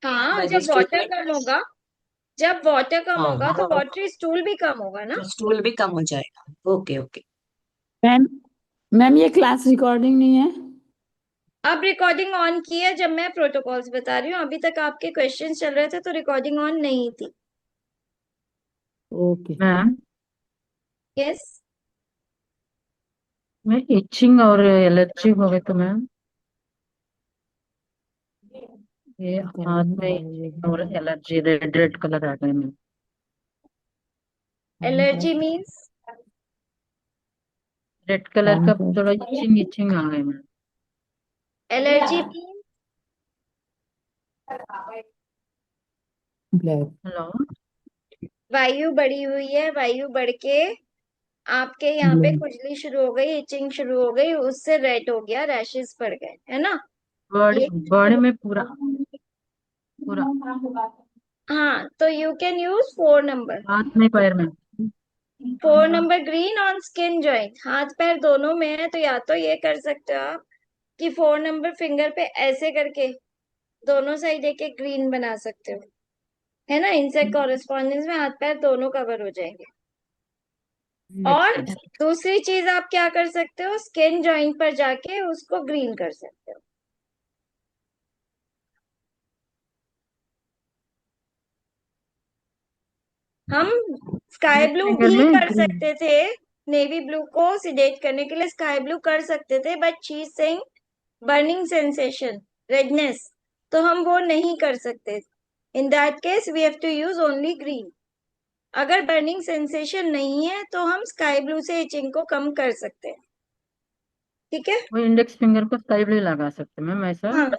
हाँ, by the जब water student. कम होगा, जब वाटर कम हाँ होगा तो वाटर स्टूल भी कम होगा ना। तो स्टूल भी कम हो जाएगा। Okay okay. मैम मैम ये क्लास रिकॉर्डिंग नहीं है। अब रिकॉर्डिंग ऑन की है, जब मैं प्रोटोकॉल्स बता रही हूँ, अभी तक आपके क्वेश्चंस चल रहे थे तो रिकॉर्डिंग ऑन नहीं थी। Okay ma'am, yes. मैं इचिंग और एलर्जी हो गई तो मैम, ये हाथ में itching और एलर्जी, रेड रेड कलर आ गए ma'am. Allergy means? Red colour का थोड़ा इचिंग इचिंग आ गए ma'am. Allergy means black. Hello. वायु बढ़ी हुई है, वायु बढ़ के आपके यहाँ पे खुजली शुरू हो गई, इचिंग शुरू हो गई, उससे रेड हो गया, रैशेस पड़ गए, है ना। बॉडी ये बॉडी में पूरा पूरा हाँ, तो यू कैन यूज 4 नंबर। हाथ में पैर में। 4 number green on skin joint, हाथ पैर दोनों में है, तो या तो ये कर सकते हो आप कि 4 नंबर फिंगर पे ऐसे करके दोनों साइड एक एक ग्रीन बना सकते हो, है ना। इनसे कॉरेस्पॉन्डेंस में हाथ पैर दोनों कवर हो जाएंगे। और दूसरी चीज आप क्या कर सकते हो, स्किन जॉइंट पर जाके उसको ग्रीन कर सकते हो। हम स्काई इंडेक्स ब्लू फिंगर भी में कर ग्रीन। सकते थे, नेवी ब्लू को सिडेट करने के लिए स्काई ब्लू कर सकते थे, but she is saying burning sensation, redness, तो हम वो नहीं कर सकते। In that case we have to use only green. अगर बर्निंग सेंसेशन नहीं है तो हम स्काई ब्लू से इचिंग को कम कर सकते हैं। ठीक है। वो इंडेक्स फिंगर को स्काई ब्लू लगा सकते मैम, ऐसा। हाँ,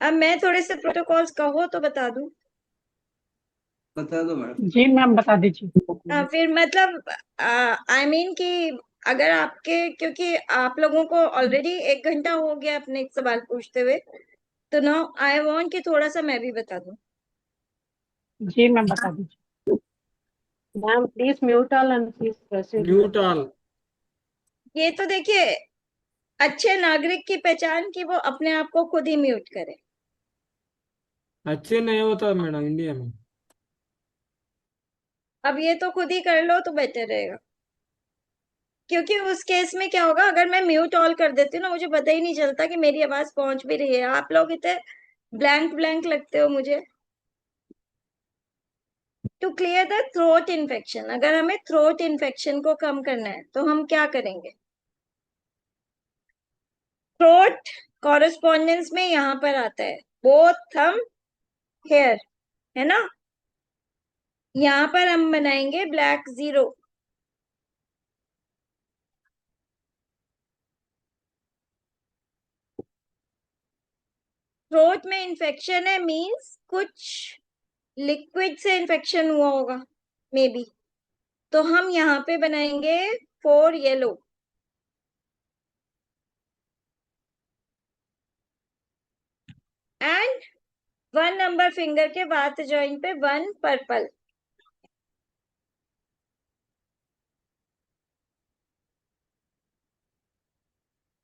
अब मैं थोड़े से प्रोटोकॉल्स कहो तो बता दूं। बता दो मैडम। जी मैम बता दीजिए। फिर मतलब आई मीन कि अगर आपके, क्योंकि आप लोगों को ऑलरेडी 1 घंटा हो गया अपने एक सवाल पूछते हुए, तो नाउ आई वांट कि थोड़ा सा मैं भी बता दूं। जी मैम बता दीजिए। Ma'am please mute all and please proceed. Mute all. ये तो देखिए, अच्छे नागरिक की पहचान कि वो अपने आप को खुद ही म्यूट करे। अच्छे नहीं होता मैडम इंडिया में। अब ये तो खुद ही कर लो तो बेटर रहेगा, क्योंकि उस केस में क्या होगा, अगर मैं म्यूट ऑल कर देती हूँ ना, मुझे पता ही नहीं चलता कि मेरी आवाज पहुंच भी रही है। आप लोग इतने ब्लैंक ब्लैंक लगते हो मुझे। To clear the throat infection, अगर हमें थ्रोट इन्फेक्शन को कम करना है तो हम क्या करेंगे। थ्रोट कॉरेस्पॉन्डेंस में यहाँ पर आता है, बोथ थंब हेयर, है ना। यहाँ पर हम बनाएंगे ब्लैक 0। थ्रोट में इन्फेक्शन है मींस कुछ लिक्विड से इन्फेक्शन हुआ होगा, मे बी, तो हम यहाँ पे बनाएंगे 4 येलो। एंड 1 नंबर फिंगर के बात जॉइंट पे 1 पर्पल।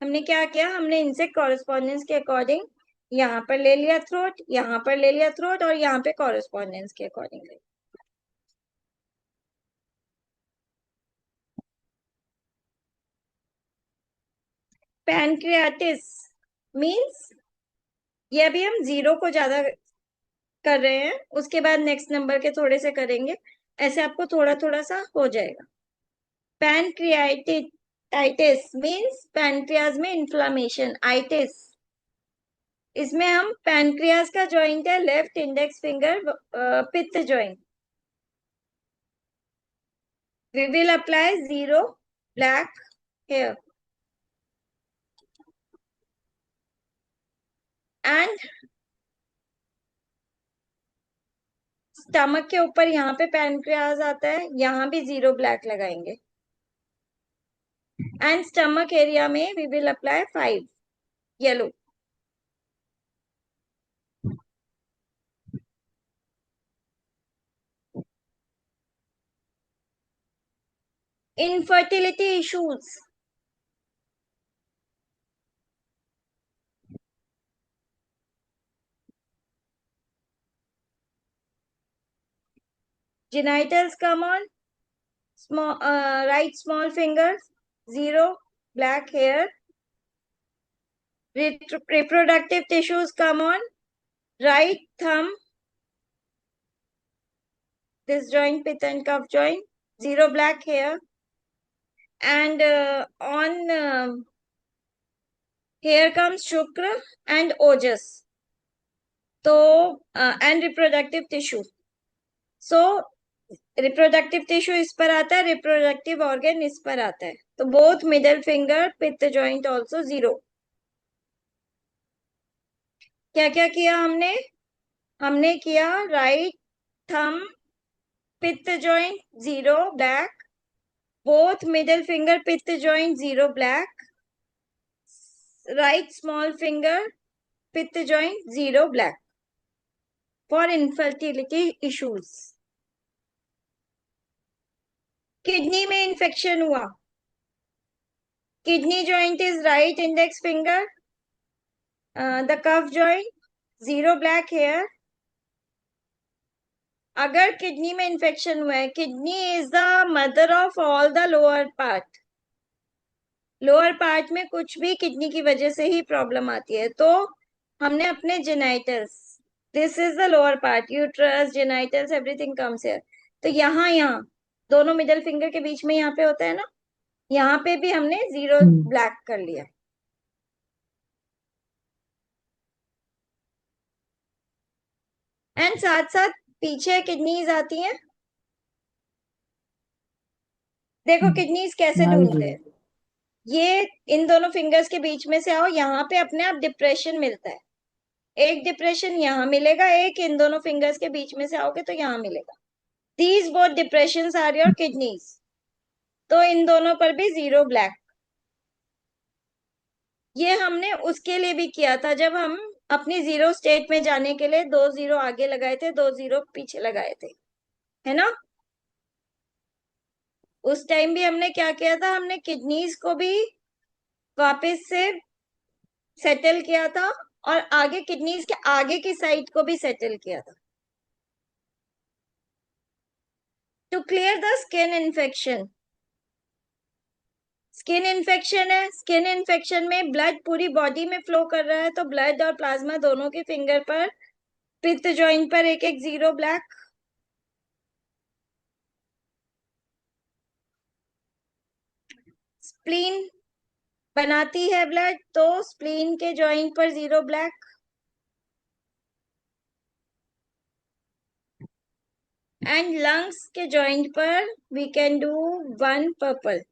हमने क्या किया, हमने इनसे कॉरेस्पॉन्डेंस के अकॉर्डिंग यहाँ पर ले लिया थ्रोट, यहाँ पर ले लिया थ्रोट, और यहाँ पे कॉरेस्पॉन्डेंस के अकॉर्डिंग ले। पैनक्रियाटिस मींस, ये अभी हम 0 को ज्यादा कर रहे हैं, उसके बाद नेक्स्ट नंबर के थोड़े से करेंगे, ऐसे आपको थोड़ा थोड़ा सा हो जाएगा। पैनक्रियाटिस मींस पैनक्रियाज में इन्फ्लामेशन, आइटिस। इसमें हम पैनक्रियाज का जॉइंट है लेफ्ट इंडेक्स फिंगर, पित्त joint. We will apply 0 black hair and stomach के ऊपर यहाँ पे पैनक्रियाज आता है, यहाँ भी 0 ब्लैक लगाएंगे। एंड स्टमक एरिया में we will apply 5 yellow. Infertility issues, genitals come on small, right small finger, 0 black hair. Reproductive tissues come on right thumb, this joint, pith and cuff joint, 0 black hair. And on here comes Shukra and Ojas. So, and reproductive tissue. So, reproductive tissue इस पर आता है, reproductive organ इस पर आता है. तो both middle finger, pith joint also 0. क्या क्या किया हमने? हमने किया right thumb, pith joint 0 black, both middle finger, pith joint 0 black, right small finger, pith joint 0 black for infertility issues. Kidney में इन्फेक्शन हुआ. Kidney joint is right index finger, the cuff joint, 0 black hair. अगर kidney में infection हुआ है, kidney is the mother of all the lower part. Lower part में कुछ भी kidney की वजह से ही प्रॉब्लम आती है. तो हमने अपने genitals, this is the lower part, uterus, genitals, everything comes here. तो यहाँ दोनों मिडिल फिंगर के बीच में यहाँ पे होता है ना, यहाँ पे भी हमने 0 ब्लैक कर लिया. एंड साथ साथ पीछे किडनीज आती हैं. देखो किडनीज कैसे ढूंढते हैं. ये इन दोनों फिंगर्स के बीच में से आओ, यहाँ पे अपने आप डिप्रेशन मिलता है. एक डिप्रेशन यहाँ मिलेगा, एक इन दोनों फिंगर्स के बीच में से आओगे तो यहाँ मिलेगा. These both depressions are your kidneys. तो इन दोनों पर भी 0 ब्लैक. ये हमने उसके लिए भी किया था जब हम अपनी 0 स्टेट में जाने के लिए 2 0 आगे लगाए थे, 2 0 पीछे लगाए थे, है ना. उस टाइम भी हमने क्या किया था, हमने किडनीज को भी वापस से सेटल किया था और आगे किडनीज के आगे की साइड को भी सेटल किया था. To clear the skin infection. Skin infection है, स्किन इन्फेक्शन में ब्लड पूरी बॉडी में फ्लो कर रहा है, तो ब्लड और प्लाज्मा दोनों के फिंगर पर, पित्त जॉइंट पर एक 0 ब्लैक. स्प्लीन बनाती है ब्लड, तो स्प्लीन के जॉइंट पर 0 ब्लैक. एंड लंग्स के जॉइंट पर वी कैन डू 1 पर्पल.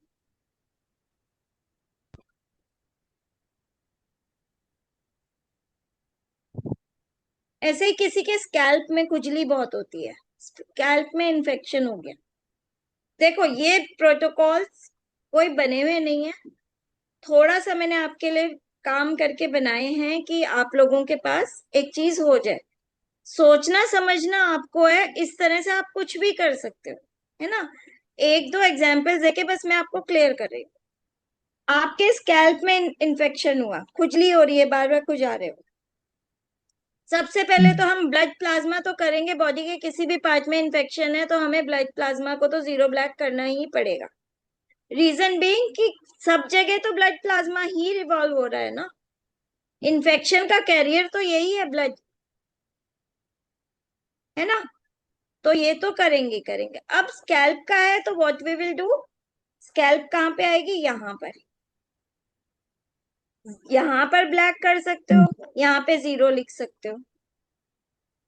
ऐसे ही किसी के स्कैल्प में खुजली बहुत होती है, स्कैल्प में इन्फेक्शन हो गया. देखो ये प्रोटोकॉल्स कोई बने हुए नहीं है, थोड़ा सा मैंने आपके लिए काम करके बनाए हैं कि आप लोगों के पास एक चीज हो जाए. सोचना समझना आपको है, इस तरह से आप कुछ भी कर सकते हो, है ना. 1-2 एग्जाम्पल्स देके बस मैं आपको क्लियर कर रही हूँ. आपके स्कैल्प में इन्फेक्शन हुआ, खुजली हो रही है, बार बार खुजा रहे हो. सबसे पहले तो हम ब्लड प्लाज्मा तो करेंगे. बॉडी के किसी भी पार्ट में इन्फेक्शन है तो हमें ब्लड प्लाज्मा को तो 0 ब्लैक करना ही पड़ेगा. रीजन बीइंग कि सब जगह तो ब्लड प्लाज्मा ही रिवॉल्व हो रहा है ना. इन्फेक्शन का कैरियर तो यही है ब्लड, है ना. तो ये तो करेंगे. अब स्कैल्प का है तो what we will do, scalp कहाँ पे आएगी, यहाँ पर. यहाँ पर ब्लैक कर सकते हो, यहाँ पे 0 लिख सकते हो,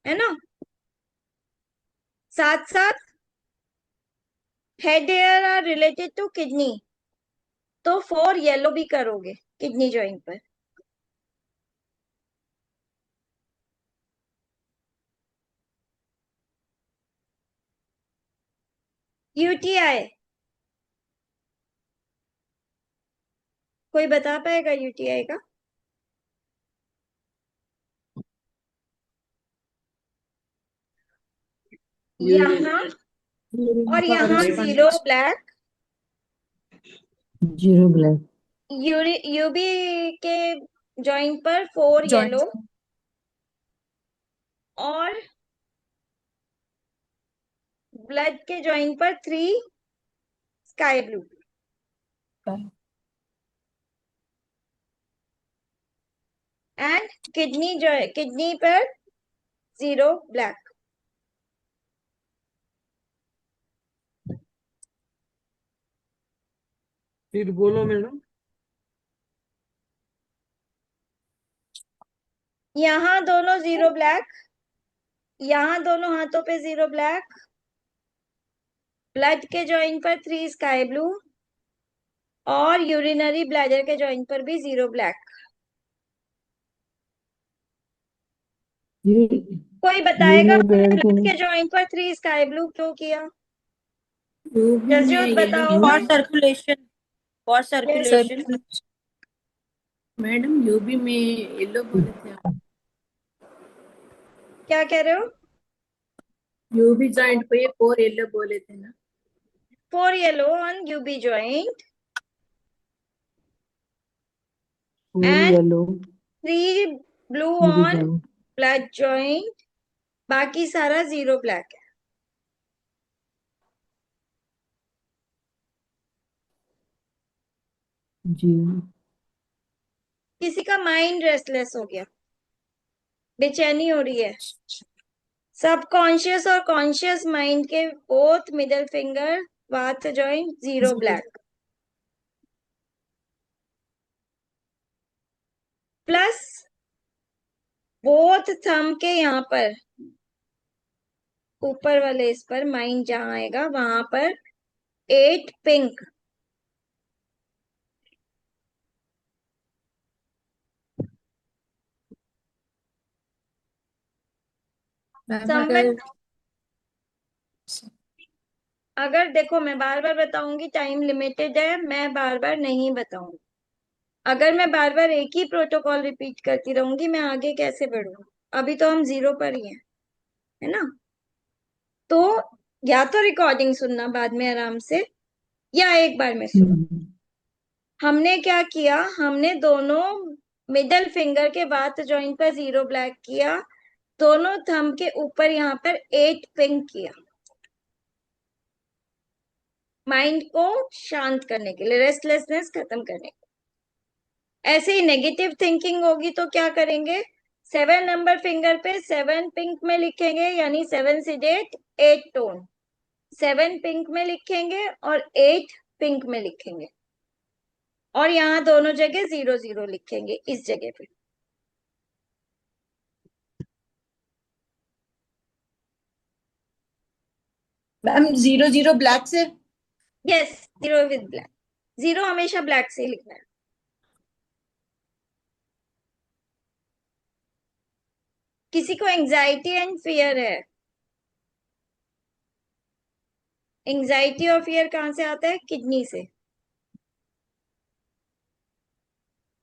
है ना. साथ साथ head hair are related to kidney, तो 4 येलो भी करोगे किडनी जॉइंट पर. यूटीआई कोई बता पाएगा यूटीआई का? यहाँ और यहाँ 0 ब्लैक. 0 ब्लैक. यूबी के जॉइंट पर 4 येलो और ब्लड के जॉइंट पर 3 स्काई ब्लू, एंड किडनी पर 0 ब्लैक। फिर बोलो मैडम। यहाँ दोनों 0 ब्लैक, यहाँ दोनों हाथों पे 0 ब्लैक, ब्लड के जॉइंट पर 3 स्काई ब्लू, और यूरिनरी ब्लैडर के जॉइंट पर भी 0 ब्लैक। कोई बताएगा ब्लड के जॉइंट पर 3 स्काई ब्लू क्यों किया? यूबी में जसजोत येलो बताओ। बोले for Yes, circulation. Madam, UB में येलो बोले थे आप। क्या कह रहे हो? यूबी जॉइंट पे 4 येलो बोले थे ना। 4 yellow on UB joint and yellow 3 blue on blood joint, बाकी सारा 0 ब्लैक है। जी। किसी का माइंड रेस्टलेस हो गया, बेचैनी हो रही है। सबकॉन्शियस और कॉन्शियस माइंड के बोथ मिडिल फिंगर वात joint 0 black, plus both thumb के यहाँ पर ऊपर वाले इस पर माइंड जहां आएगा वहां पर 8 पिंक, अगर देखो मैं बार बार बताऊंगी, टाइम लिमिटेड है, मैं बार बार नहीं बताऊंगी। अगर मैं बार बार एक ही प्रोटोकॉल रिपीट करती रहूंगी, मैं आगे कैसे बढ़ूंगी? अभी तो हम 0 पर ही हैं, है ना? तो या तो रिकॉर्डिंग सुनना बाद में आराम से, या एक बार में सुनो। हमने क्या किया, हमने दोनों मिडल फिंगर के बात जॉइंट पर 0 ब्लैक किया, दोनों थंब के ऊपर यहाँ पर 8 पिंक किया, माइंड को शांत करने के लिए, रेस्टलेसनेस खत्म करने के लिए। ऐसे ही नेगेटिव थिंकिंग होगी तो क्या करेंगे? 7 नंबर फिंगर पे 7 पिंक में लिखेंगे, यानी 7 सीडेट 8 टोन, 7 पिंक में लिखेंगे और 8 पिंक में लिखेंगे, और यहाँ दोनों जगह 0 0 लिखेंगे इस जगह पे। मैम 0 0 ब्लैक से। यस, 0 विद ब्लैक, 0 हमेशा ब्लैक से ही लिखना है। किसी को एंजाइटी एंड फियर है? एंजाइटी और फियर कहाँ से आता है? किडनी से।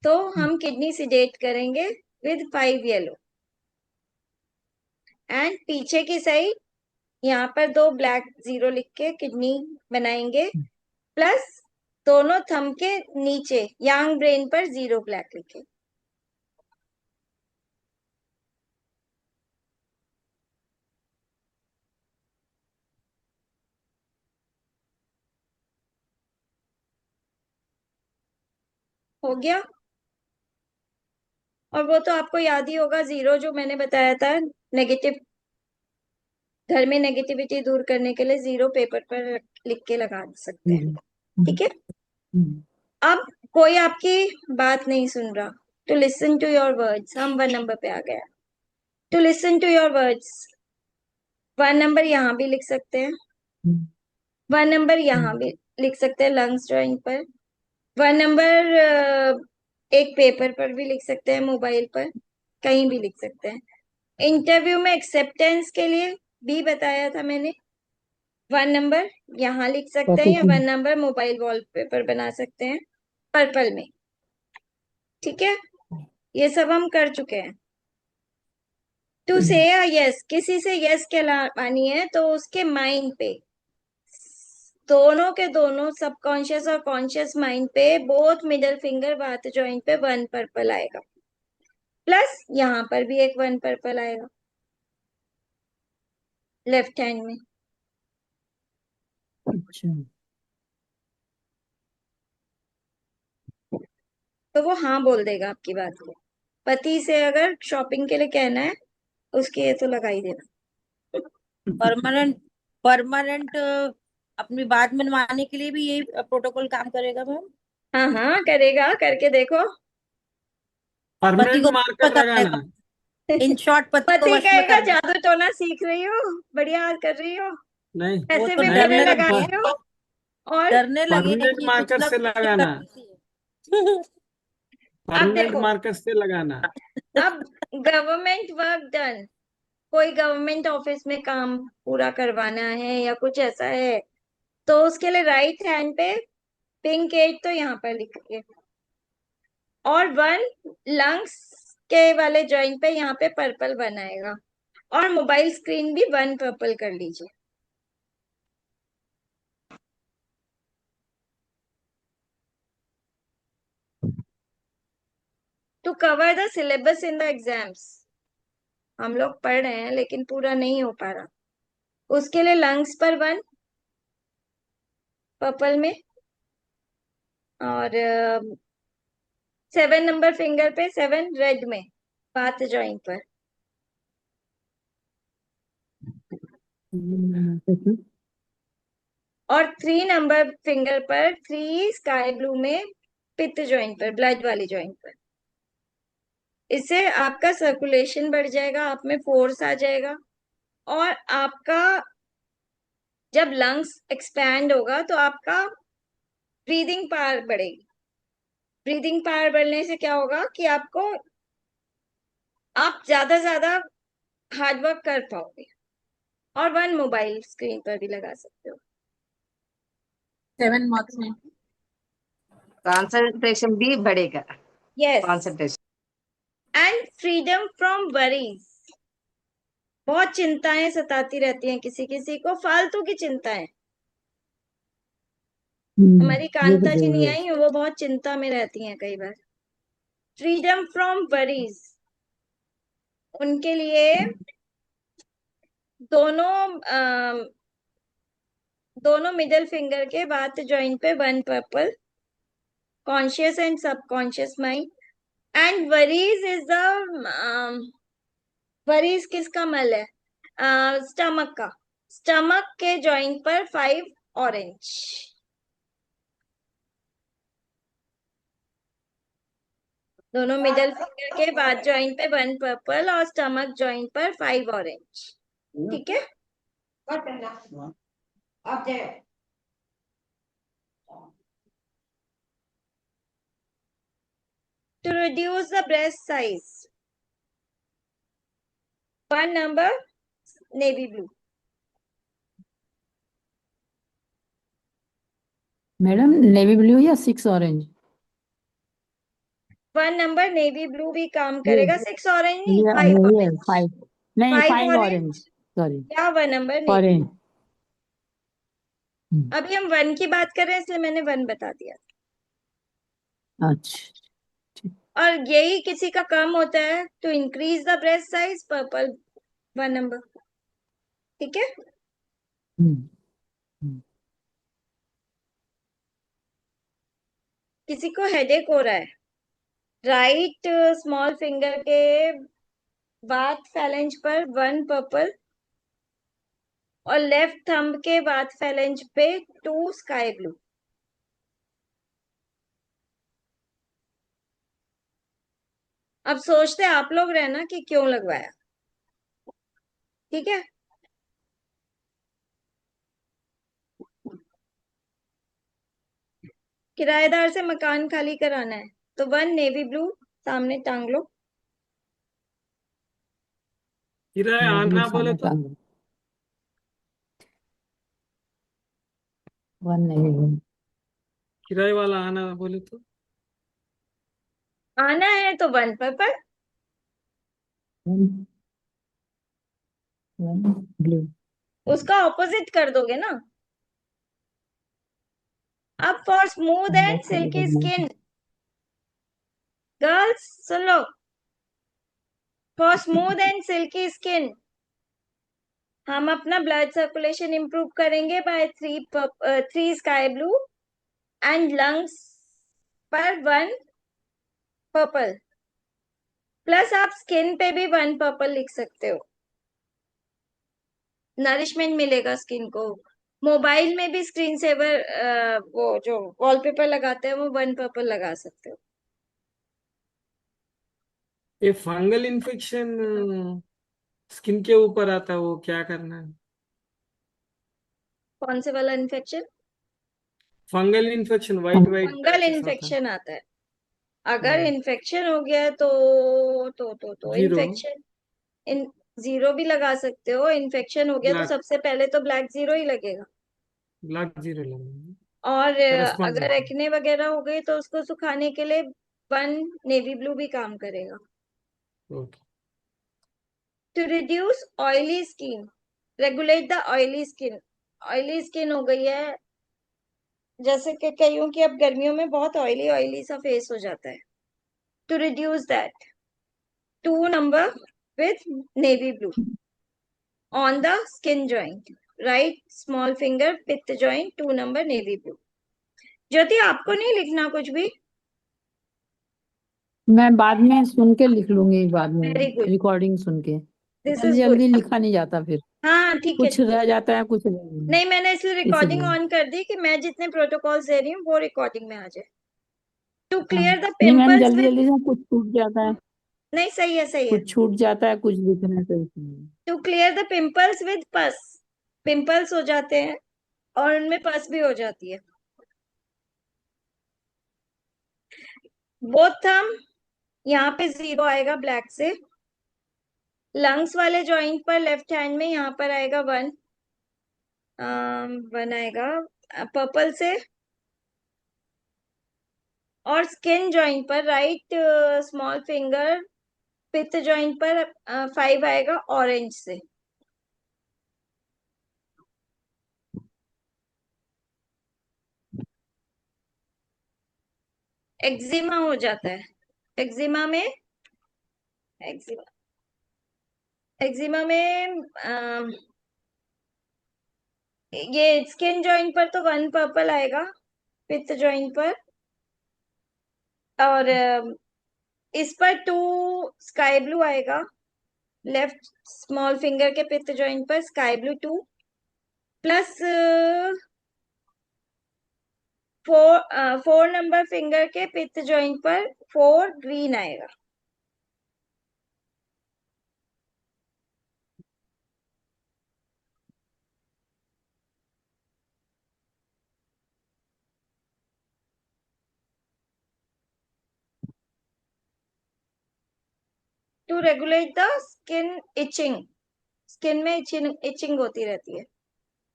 तो हम किडनी सिडेट करेंगे विद 5 येलो, एंड पीछे की साइड यहाँ पर 2 ब्लैक 0 लिख के किडनी बनाएंगे, प्लस दोनों थंब के नीचे यांग ब्रेन पर 0 ब्लैक लिखे। हो गया? और वो तो आपको याद ही होगा, 0 जो मैंने बताया था, नेगेटिव, घर में नेगेटिविटी दूर करने के लिए 0 पेपर पर लिख के लगा सकते हैं। ठीक है? अब कोई आपकी बात नहीं सुन रहा, to listen to your words. हम 1 नंबर पे आ गया। To listen to your words, 1 number यहाँ भी लिख सकते हैं, 1 नंबर यहाँ भी लिख सकते हैं लंग्स जॉइंट पर, 1 नंबर एक पेपर पर भी लिख सकते हैं, मोबाइल पर कहीं भी लिख सकते हैं। इंटरव्यू में एक्सेप्टेंस के लिए भी बताया था मैंने, 1 नंबर यहाँ लिख सकते हैं, या 1 नंबर मोबाइल वॉलपेपर बना सकते हैं पर्पल में। ठीक है? ये सब हम कर चुके हैं। टू से यस, किसी से यस कहलानी है तो उसके माइंड पे, दोनों के दोनों सबकॉन्शियस और कॉन्शियस माइंड पे, बोथ मिडल फिंगर बात जॉइंट पे 1 पर्पल आएगा, प्लस यहाँ पर भी एक 1 पर्पल आएगा लेफ्ट हैंड में। अच्छा। तो वो हाँ बोल देगा आपकी बात को। पति से अगर शॉपिंग के लिए कहना है, उसके ये तो लगा ही देना। परमानेंट परमानेंट अपनी बात मनवाने के लिए भी यही प्रोटोकॉल काम करेगा मैम। हाँ हाँ करेगा, करके देखो। पति परमानेंट को मार्कर पता लगाना। रहेगा। इन शॉर्ट पति को पति वश में कहेगा करना। जादू टोना सीख रही हो, बढ़िया कर रही हो, नहीं वो पैसे तो भी नहीं मेरे डरने नहीं, लगा लगे रही हो। और डरने लगे परमानेंट कि कुछ मार्कर ना से कुछ ये लगाना। कर देती है। अब परमानेंट देखो, मार्कर से लगाना। अब गवर्नमेंट वर्क डन, कोई गवर्नमेंट ऑफिस में काम पूरा करवाना है या कुछ ऐसा है, तो उसके लिए राइट हैंड पे पिंक 8 तो यहाँ पर लिखिए, और 1 लंग्स के वाले जॉइंट पे यहाँ पे पर्पल बनाएगा, और मोबाइल स्क्रीन भी 1 पर्पल कर लीजिए। To cover the syllabus in the exams, हम लोग पढ़ रहे हैं लेकिन पूरा नहीं हो पा रहा, उसके लिए लंग्स पर 1 पर्पल में, और 7 नंबर फिंगर पे 7 रेड में बात जॉइंट पर, और 3 नंबर फिंगर पर 3 स्काई ब्लू में पित्त जॉइंट पर, ब्लड वाली जॉइंट पर। इससे आपका सर्कुलेशन बढ़ जाएगा, आप में फोर्स आ जाएगा, और आपका जब लंग्स एक्सपैंड होगा तो आपका ब्रीदिंग पावर बढ़ेगी। ब्रीदिंग पावर बढ़ने से क्या होगा कि आपको, आप ज्यादा ज्यादा हार्ड वर्क कर पाओगे, और 1 मोबाइल स्क्रीन पर भी लगा सकते हो। 7 मार्क्स में। कंसंट्रेशन भी बढ़ेगा। Yes, concentration. And freedom from worries. बहुत चिंताएं सताती रहती हैं, किसी किसी को फालतू की चिंताएं। हमारी ये भी कांता जी नहीं जरूरी है। आई, वो बहुत चिंता में रहती हैं कई बार। फ्रीडम फ्रॉम वरीज, उनके लिए दोनों दोनों मिडिल फिंगर के बात जॉइंट पे 1 purple, conscious and subconscious mind. And worries is the, worries किसका मल है? स्टमक का। स्टमक के जॉइंट पर 5 ऑरेंज। दोनों मिडल फिंगर के बाद जॉइंट पे 1 पर्पल, और स्टमक जॉइंट पर 5 ऑरेंज। ठीक है। To reduce the breast size, 1 number navy blue, madam navy blue या 6 ऑरेंज? 1 नंबर नेवी ब्लू भी काम ये करेगा, 6 ऑरेंज नहीं, ये 5 ये ऑरेंज। 5, नहीं 5 5 ऑरेंज, ऑरेंज सॉरी या 1 नंबर नेवी। ऑरेंज। अभी हम 1 की बात कर रहे हैं, इसलिए मैंने 1 बता दिया। अच्छा। और यही किसी का कम होता है, to increase the breast size, purple 1 number. ठीक है। हम्म हम्म। किसी को हेडेक हो रहा है, राइट स्मॉल फिंगर के बात फैलेंज पर 1 पर्पल, और लेफ्ट थंब के बात फैलेंज पे 2 स्काई ब्लू। अब सोचते आप लोग रहना कि क्यों लगवाया। ठीक है। किराएदार से मकान खाली कराना है, तो 1 नेवी ब्लू सामने टांग लो। किराया नेवी ब्लू आना बोले सामने तो। टांग, 1 नेवी ब्लू। किराए वाला आना बोले तो। आना है तो 1 पर्पल। 1 ब्लू। उसका ऑपोजिट कर दोगे ना। अब for smooth and silky skin, girls सुन लो, for smooth and silky skin हम अपना ब्लड सर्कुलेशन इंप्रूव करेंगे by 3 sky blue and lungs पर 1 पर्पल, प्लस आप स्किन पे भी 1 पर्पल लिख सकते हो, नरिशमेंट मिलेगा स्किन को। मोबाइल में भी स्क्रीन सेवर वो जो वॉलपेपर लगाते हैं वो 1 पर्पल लगा सकते हो। ये फंगल इन्फेक्शन स्किन के ऊपर आता है, वो क्या करना है? कौन से वाला infection? Fungal infection white white fungal patches आता है। इन्फेक्शन आता है। अगर इन्फेक्शन हो गया है तो जीरो इन्फेक्शन इन 0 भी लगा सकते हो। इन्फेक्शन हो गया तो ब्लैक, सबसे पहले तो ब्लैक 0 ही लगेगा। ब्लैक जीरो लगेगा। और अगर करस्पॉन्डिंग। एक्ने वगैरह हो गई तो उसको सुखाने के लिए 1 नेवी ब्लू भी काम करेगा। Okay. To reduce oily skin, regulate the oily skin. Oily skin हो गई है, जैसे कि कईयों की अब गर्मियों में बहुत ऑयली ऑयली सा फेस हो जाता है। To reduce that, 2 number with navy blue on the skin joint, right small finger pith joint, 2 number navy blue. Jyoti आपको नहीं लिखना कुछ भी? मैं बाद में सुन के लिख लूंगी, बाद में वेरी गुड, रिकॉर्डिंग सुन के। दिस जल्दी इज गुड। जल्दी लिखा नहीं जाता फिर, हाँ ठीक है कुछ ठीक है। रह जाता है, कुछ नहीं, नहीं, मैंने इसलिए रिकॉर्डिंग इसलिए। ऑन कर दी कि मैं जितने प्रोटोकॉल्स दे रही हूँ वो रिकॉर्डिंग में आ जाए। टू हाँ, क्लियर द नहीं मैम, पिंपल्स जल्दी विथ, जल्दी से कुछ छूट जाता है, नहीं सही है सही है। कुछ छूट जाता है, कुछ लिखना है तो इसलिए। To clear the pimples with pus, pimples हो जाते हैं और उनमें पस भी हो जाती है। बोथ थंब, यहाँ पे 0 आएगा ब्लैक से। लंग्स वाले जॉइंट पर लेफ्ट हैंड में यहाँ पर आएगा 1, 1 आएगा पर्पल से। और स्किन जॉइंट पर right small finger pith joint पर 5 आएगा ऑरेंज से। एक्जिमा हो जाता है। एक्जिमा में एक्जिमा एक्जिमा में ये स्किन जॉइंट पर तो 1 पर्पल आएगा पिथ जॉइंट पर, और इस पर 2 स्काई ब्लू आएगा लेफ्ट स्मॉल फिंगर के पिथ जॉइंट पर, sky blue 2, plus 4 number finger के पिथ जॉइंट पर 4 ग्रीन आएगा। To regulate the skin itching, skin में इचिंग होती रहती है।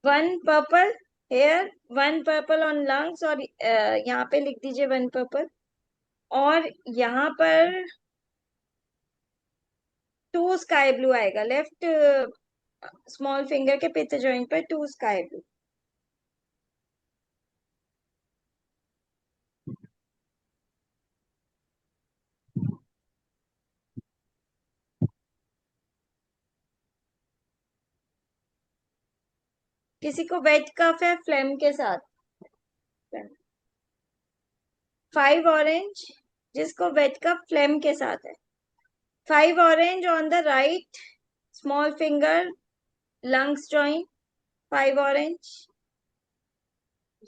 1 purple hair, 1 purple on lungs, और यहाँ पे लिख दीजिए 1 पर्पल, और यहाँ पर 2 स्काई ब्लू आएगा लेफ्ट स्मॉल फिंगर के पिथ जॉइंट पर, 2 स्काई ब्लू। किसी को वेट कफ है फ्लेम के साथ, 5 ऑरेंज, जिसको वेट कफ फ्लेम के साथ है, 5 orange on the right small finger lungs joint, 5 orange.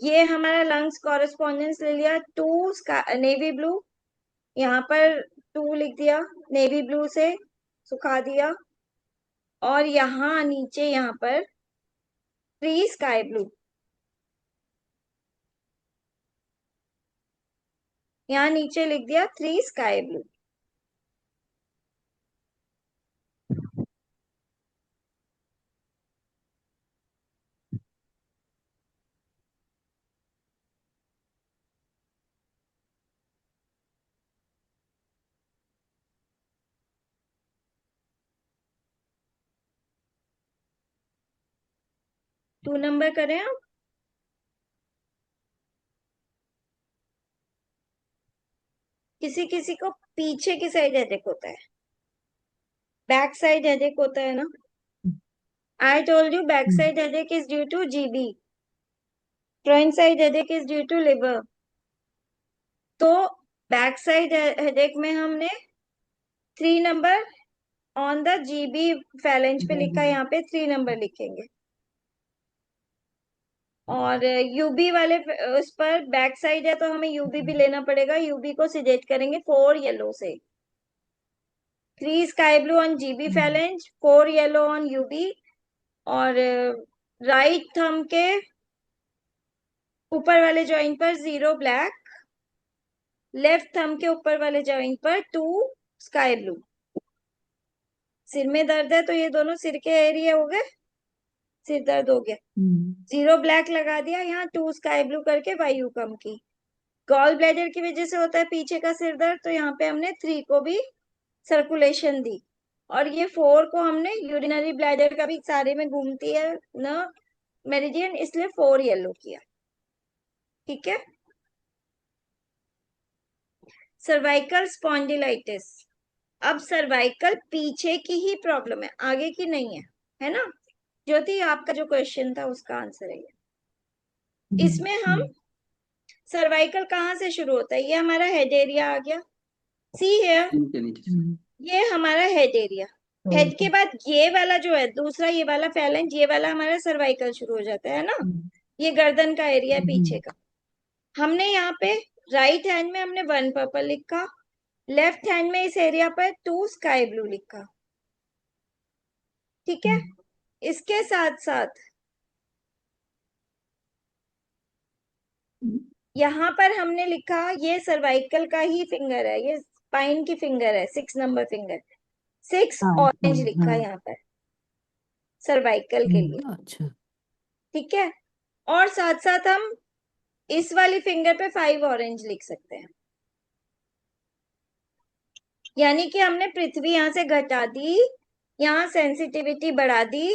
ये हमारा लंग्स कॉरेस्पॉन्डेंस ले लिया। 2 नेवी ब्लू, यहाँ पर 2 लिख दिया नेवी ब्लू से, सुखा दिया। और यहाँ नीचे यहाँ पर 3 स्काई ब्लू, यहाँ नीचे लिख दिया 3 स्काई ब्लू। टू नंबर करें आप। किसी किसी को पीछे की साइड हेडेक होता है, बैक साइड हेडेक होता है ना, I told you backside headache is due to GB. Front side headache is due to liver. तो बैक साइड हेडेक में हमने 3 number on the GB phalange पे लिखा है, यहाँ पे 3 नंबर लिखेंगे। और यूबी वाले उस पर बैक साइड है तो हमें यूबी भी लेना पड़ेगा। यूबी को सिलेक्ट करेंगे 4 येलो से। 3 sky blue on GB phalange, 4 yellow on UB. और राइट थंब के ऊपर वाले जॉइंट पर 0 ब्लैक, लेफ्ट थंब के ऊपर वाले जॉइंट पर 2 स्काई ब्लू। सिर में दर्द है तो ये दोनों सिर के एरिया हो गए, सिर दर्द हो गया। 0 ब्लैक लगा दिया, यहाँ 2 स्काई ब्लू करके वायु कम की। गॉल ब्लैडर की वजह से होता है पीछे का सिर दर्द, तो यहाँ पे हमने 3 को भी सर्कुलेशन दी। और ये 4 को हमने यूरिनरी ब्लैडर का भी सारे में घूमती है ना मेरिडियन, इसलिए 4 येलो किया। ठीक है। Cervical spondylitis. अब सर्वाइकल पीछे की ही प्रॉब्लम है, आगे की नहीं है ना। ज्योति आपका जो क्वेश्चन था उसका आंसर है ये। इसमें हम सर्वाइकल कहाँ से शुरू होता है, ये हमारा हेड एरिया आ गया। सी है, ये हमारा हेड एरिया। हेड के बाद ये वाला जो है दूसरा, ये वाला फैलेंज, ये वाला हमारा सर्वाइकल शुरू हो जाता है ना। ये गर्दन का एरिया है पीछे का। हमने यहाँ पे राइट हैंड में हमने 1 पर्पल लिखा, लेफ्ट हैंड में इस एरिया पर 2 स्काई ब्लू लिखा। ठीक है। इसके साथ साथ यहाँ पर हमने लिखा, ये सर्वाइकल का ही फिंगर है, ये स्पाइन की फिंगर है, 6 नंबर फिंगर। 6 ऑरेंज लिखा यहाँ पर सर्वाइकल के लिए। अच्छा। ठीक है। और साथ साथ हम इस वाली फिंगर पे 5 ऑरेंज लिख सकते हैं। यानी कि हमने पृथ्वी यहाँ से घटा दी, यहाँ सेंसिटिविटी बढ़ा दी,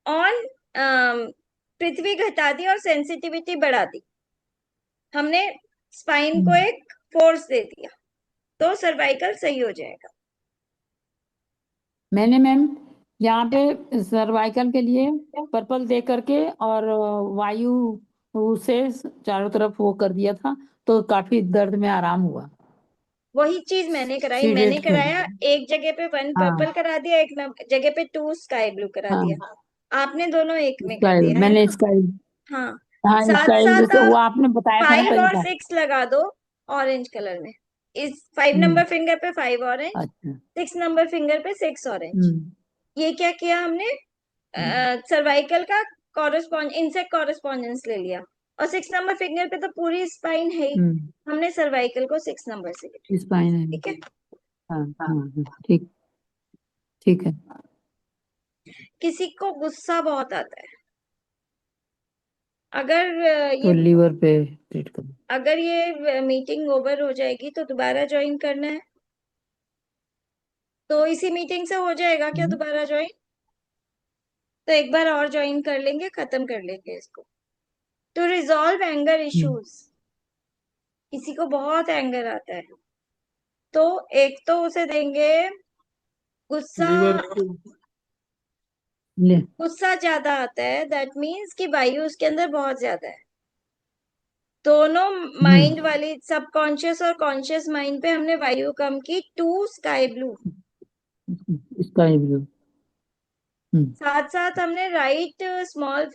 और पृथ्वी घटा दी और सेंसिटिविटी बढ़ा दी। हमने स्पाइन को एक फोर्स दे दिया, तो सर्वाइकल सही हो जाएगा। मैंने मैम यहाँ पे सर्वाइकल के लिए पर्पल दे करके और वायु से चारों तरफ वो कर दिया था, तो काफी दर्द में आराम हुआ। वही चीज मैंने कराई। सीडेड मैंने कर कराया एक जगह पे 1 पर्पल करा दिया, एक जगह पे 2 स्काई ब्लू करा दिया। आपने दोनों एक में कर स्काई दिया है मैंने ना। स्काई हाँ, हाँ साथ स्काई साथ जैसे आप वो आपने बताया था ना 5 कई और बार। 6 लगा दो ऑरेंज कलर में। इस 5 नंबर फिंगर पे 5 ऑरेंज, अच्छा। 6 नंबर फिंगर पे 6 ऑरेंज। ये क्या किया हमने, सर्वाइकल का इनसेक्ट कॉरेस्पॉन्डेंस ले लिया। और 6 नंबर फिंगर पे तो पूरी स्पाइन है ही, हमने सर्वाइकल को 6 नंबर से लिया। स्पाइन है। ठीक है। हाँ हाँ ठीक ठीक है। किसी को गुस्सा बहुत आता है, अगर तो ये लीवर पे ट्रीट करो। अगर ये मीटिंग ओवर हो जाएगी तो दोबारा ज्वाइन करना है, तो इसी मीटिंग से हो जाएगा क्या दोबारा ज्वाइन? तो एक बार और ज्वाइन कर लेंगे, खत्म कर लेंगे इसको। टू रिजॉल्व एंगर इश्यूज, किसी को बहुत एंगर आता है तो एक तो उसे देंगे गुस्सा। ले गुस्सा ज्यादा आता है, दैट मीन्स कि वायु उसके अंदर बहुत ज्यादा है। दोनों माइंड वाली सबकॉन्शियस और कॉन्शियस माइंड पे हमने वायु कम की, 2 स्काई ब्लू। Sky blue. साथ साथ हमने राइट स्मॉल